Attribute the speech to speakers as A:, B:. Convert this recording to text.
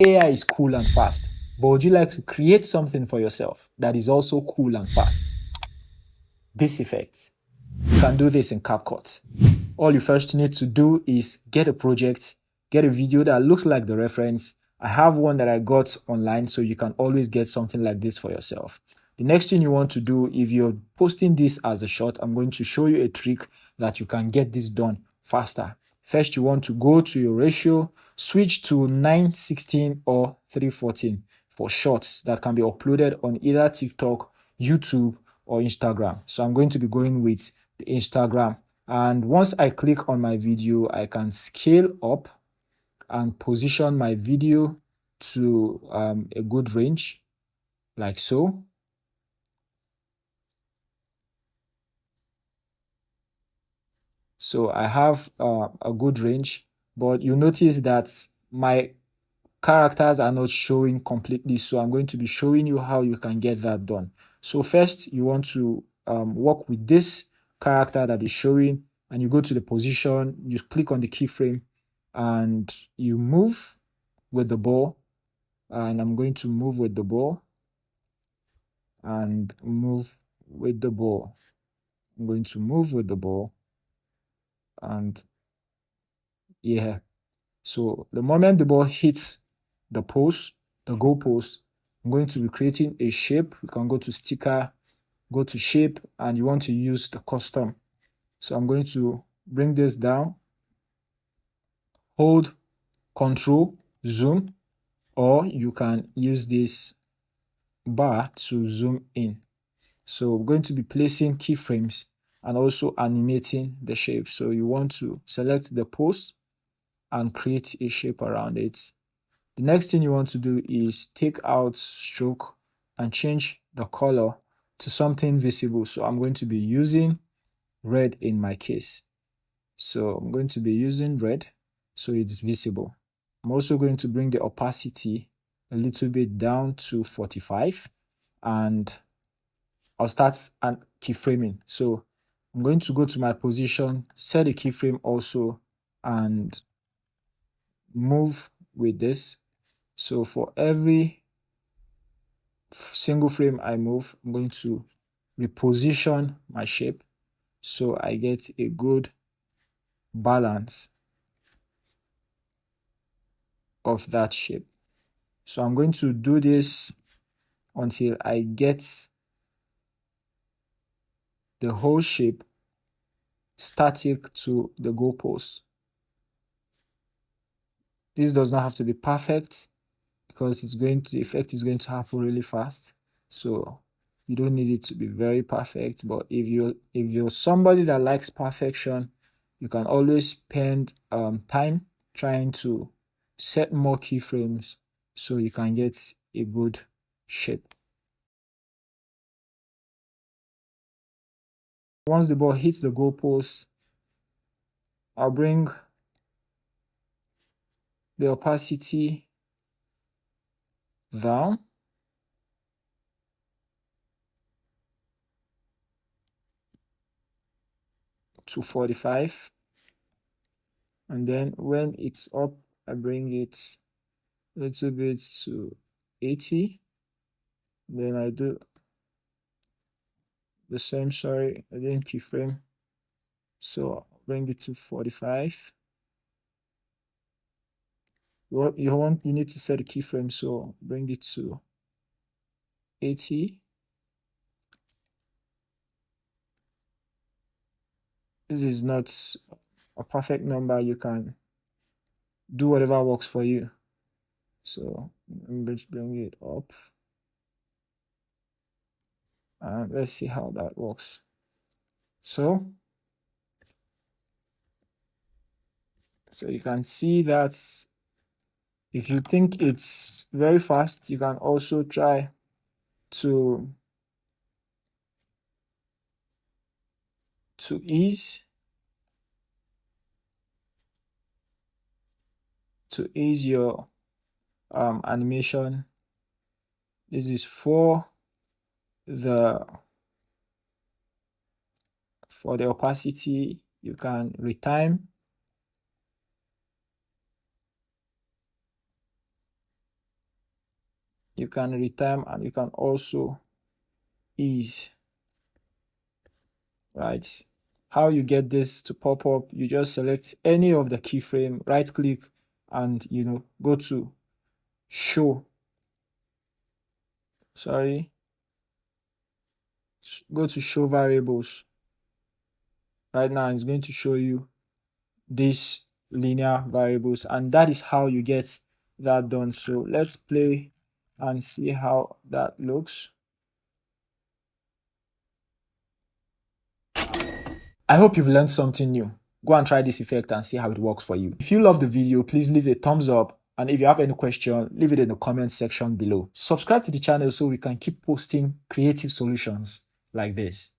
A: AI is cool and fast, but would you like to create something for yourself that is also cool and fast? This effect. You can do this in CapCut. All you first need to do is get a project, get a video that looks like the reference. I have one that I got online, so you can always get something like this for yourself. The next thing you want to do, if you're posting this as a short, I'm going to show you a trick that you can get this done faster. First, you want to go to your ratio, switch to 9:16 or 3:14 for shorts that can be uploaded on either TikTok, YouTube, or Instagram. So I'm going to be going with the Instagram. And once I click on my video, I can scale up and position my video to a good range, like so. So I have a good range, but you notice that my characters are not showing completely. So I'm going to be showing you how you can get that done. So first, you want to work with this character that is showing, and you go to the position, you click on the keyframe, and you move with the ball. And I'm going to move with the ball and move with the ball. I'm going to move with the ball, and yeah. So the moment the ball hits the post, the goal post, I'm going to be creating a shape. You can go to sticker, go to shape, and you want to use the custom. So I'm going to bring this down, hold Control, zoom, or you can use this bar to zoom in. So we're going to be placing keyframes and also animating the shape. So you want to select the post and create a shape around it. The next thing you want to do is take out stroke and change the color to something visible. So I'm going to be using red in my case. So I'm going to be using red so it's visible. I'm also going to bring the opacity a little bit down to 45, and I'll start keyframing. So I'm going to go to my position, set a keyframe also, and move with this. So for every single frame I move, I'm going to reposition my shape so I get a good balance of that shape. So I'm going to do this until I get the whole shape static to the goalpost. This does not have to be perfect because the effect is going to happen really fast. So you don't need it to be very perfect. But if you're somebody that likes perfection, you can always spend time trying to set more keyframes so you can get a good shape. Once the ball hits the goalpost, I'll bring the opacity down to 45, and then when it's up, I bring it a little bit to 80. Then I do the same, sorry, I didn't keyframe, so bring it to 45. You need to set a keyframe, so bring it to 80. This is not a perfect number. You can do whatever works for you. So let's bring it up, and let's see how that works. So you can see that if you think it's very fast, you can also try to ease your animation. This is for the opacity. You can retime, you can retime, and you can also ease, right? How you get this to pop up, you just select any of the keyframe, right click, and go to show, sorry, go to show variables. Right now it's going to show you these linear variables, and that is how you get that done. So let's play and see how that looks. I hope you've learned something new. Go and try this effect and see how it works for you. If you love the video, please leave a thumbs up, and if you have any question, leave it in the comment section below. Subscribe to the channel so we can keep posting creative solutions like this.